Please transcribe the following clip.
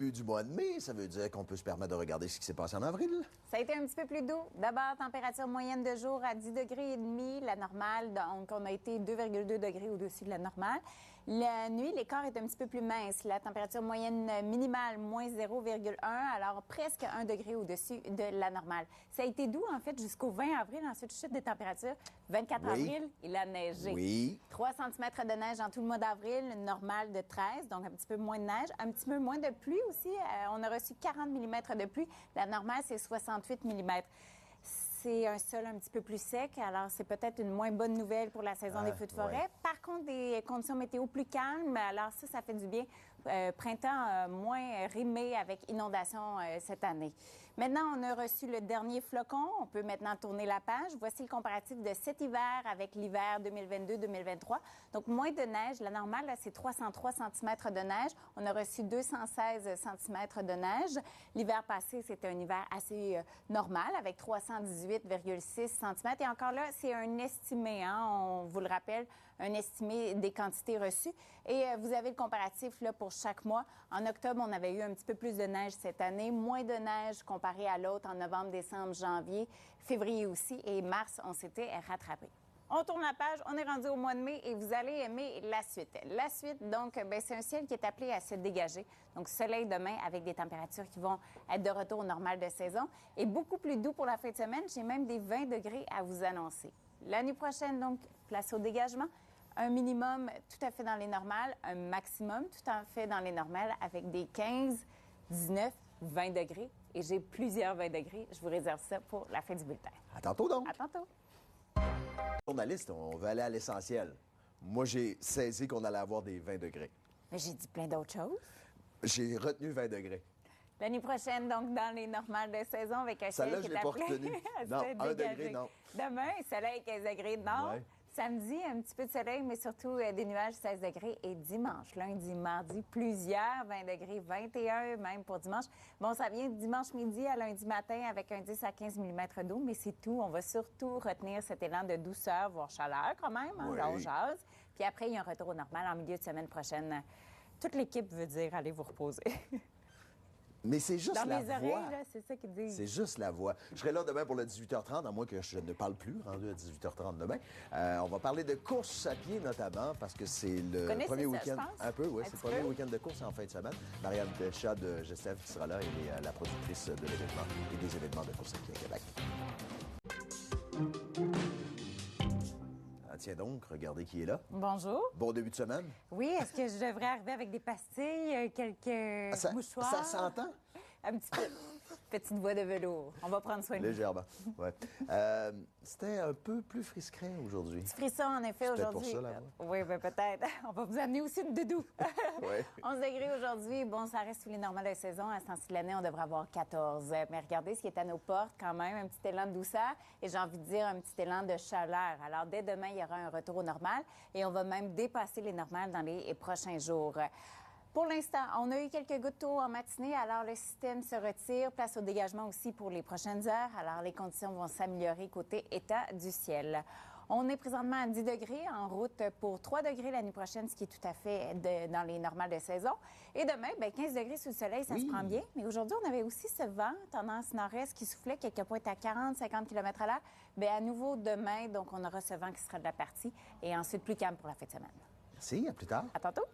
Du mois de mai, ça veut dire qu'on peut se permettre de regarder ce qui s'est passé en avril. Ça a été un petit peu plus doux. D'abord, température moyenne de jour à 10 degrés et demi, la normale, donc on a été 2,2 degrés au-dessus de la normale. La nuit, l'écart est un petit peu plus mince. La température moyenne minimale, moins 0,1, alors presque 1 degré au-dessus de la normale. Ça a été doux, en fait, jusqu'au 20 avril. Ensuite, chute des températures. 24 avril, il a neigé. Oui. 3 cm de neige en tout le mois d'avril, une normale de 13, donc un petit peu moins de neige. Un petit peu moins de pluie aussi. On a reçu 40 mm de pluie. La normale, c'est 68 mm. C'est un sol un petit peu plus sec, alors c'est peut-être une moins bonne nouvelle pour la saison des feux de forêt. Ouais. Par contre, des conditions météo plus calmes, alors ça fait du bien. Printemps moins rimé avec inondation cette année. Maintenant, on a reçu le dernier flocon. On peut maintenant tourner la page. Voici le comparatif de cet hiver avec l'hiver 2022-2023. Donc, moins de neige. La normale, là, c'est 303 cm de neige. On a reçu 216 cm de neige. L'hiver passé, c'était un hiver assez normal avec 318,6 cm. Et encore là, c'est un estimé, hein, on vous le rappelle, un estimé des quantités reçues. Et vous avez le comparatif là, pour chaque mois. En octobre, on avait eu un petit peu plus de neige cette année, moins de neige comparé à l'autre en novembre, décembre, janvier, février aussi. Et mars, on s'était rattrapé. On tourne la page, on est rendu au mois de mai et vous allez aimer la suite. La suite, donc, c'est un ciel qui est appelé à se dégager. Donc, soleil demain avec des températures qui vont être de retour au normal de saison et beaucoup plus doux pour la fin de semaine. J'ai même des 20 degrés à vous annoncer. La nuit prochaine, donc, place au dégagement. Un minimum tout à fait dans les normales, un maximum tout à fait dans les normales avec des 15, 19, 20 degrés. Et j'ai plusieurs 20 degrés. Je vous réserve ça pour la fin du bulletin. À tantôt donc. À tantôt. Journaliste, on veut aller à l'essentiel. Moi, j'ai saisi qu'on allait avoir des 20 degrés. Mais j'ai dit plein d'autres choses. J'ai retenu 20 degrés. L'année prochaine, donc, dans les normales de saison, avec un ciel Celle-là, qui je est l'ai pas appelé retenue. à Non, se 1 dégager. degré, non. Demain, soleil 15 degrés de nord. Ouais. Samedi, un petit peu de soleil, mais surtout des nuages 16 degrés. Et dimanche, lundi, mardi, plusieurs 20 degrés, 21 même pour dimanche. Bon, ça vient dimanche midi à lundi matin avec un 10 à 15 mm d'eau, mais c'est tout. On va surtout retenir cet élan de douceur, voire chaleur quand même, hein, Oui. là, on jase. Puis après, il y a un retour au normal en milieu de semaine prochaine. Toute l'équipe veut dire allez vous reposer. Mais c'est juste Dans la mes voix. oreilles, là, c'est ça qu'ils disent. C'est juste la voix. Je serai là demain pour le 18h30, à moins que je ne parle plus, rendu à 18h30 demain. On va parler de course à pied notamment, parce que c'est le connaissez premier ça, week-end. je pense? Un peu, oui. Un C'est le petit premier peu? week-end de course en fin de semaine. Marianne Deschat de Gestev qui sera là. Elle est la productrice de l'événement et des événements de course à pied à Québec. Ah, tiens donc, regardez qui est là. Bonjour. Bon début de semaine. Oui, est-ce que je devrais arriver avec des pastilles, quelques mouchoirs? Ça s'entend? Un petit peu. Petite voix de velours. On va prendre soin de nous. Légèrement, ouais. C'était un peu plus frisquet aujourd'hui. Petit frisson, en effet, C'est peut-être aujourd'hui. pour ça, la voix. Oui, bien peut-être. On va vous amener aussi une doudou. Ouais. 11 degrés aujourd'hui. Bon, ça reste sous les normales de saison. À ce temps-ci de l'année, on devrait avoir 14. Mais regardez ce qui est à nos portes quand même. Un petit élan de douceur et j'ai envie de dire un petit élan de chaleur. Alors, dès demain, il y aura un retour au normal et on va même dépasser les normales dans les prochains jours. Pour l'instant, on a eu quelques gouttes d'eau en matinée, alors le système se retire. Place au dégagement aussi pour les prochaines heures. Alors, les conditions vont s'améliorer côté état du ciel. On est présentement à 10 degrés, en route pour 3 degrés l'année prochaine, ce qui est tout à fait dans les normales de saison. Et demain, 15 degrés sous le soleil, ça se prend bien. Mais aujourd'hui, on avait aussi ce vent, tendance nord-est, qui soufflait quelques points à 40-50 km à l'heure. À nouveau demain, donc on aura ce vent qui sera de la partie. Et ensuite, plus calme pour la fin de semaine. Merci, à plus tard. À tantôt.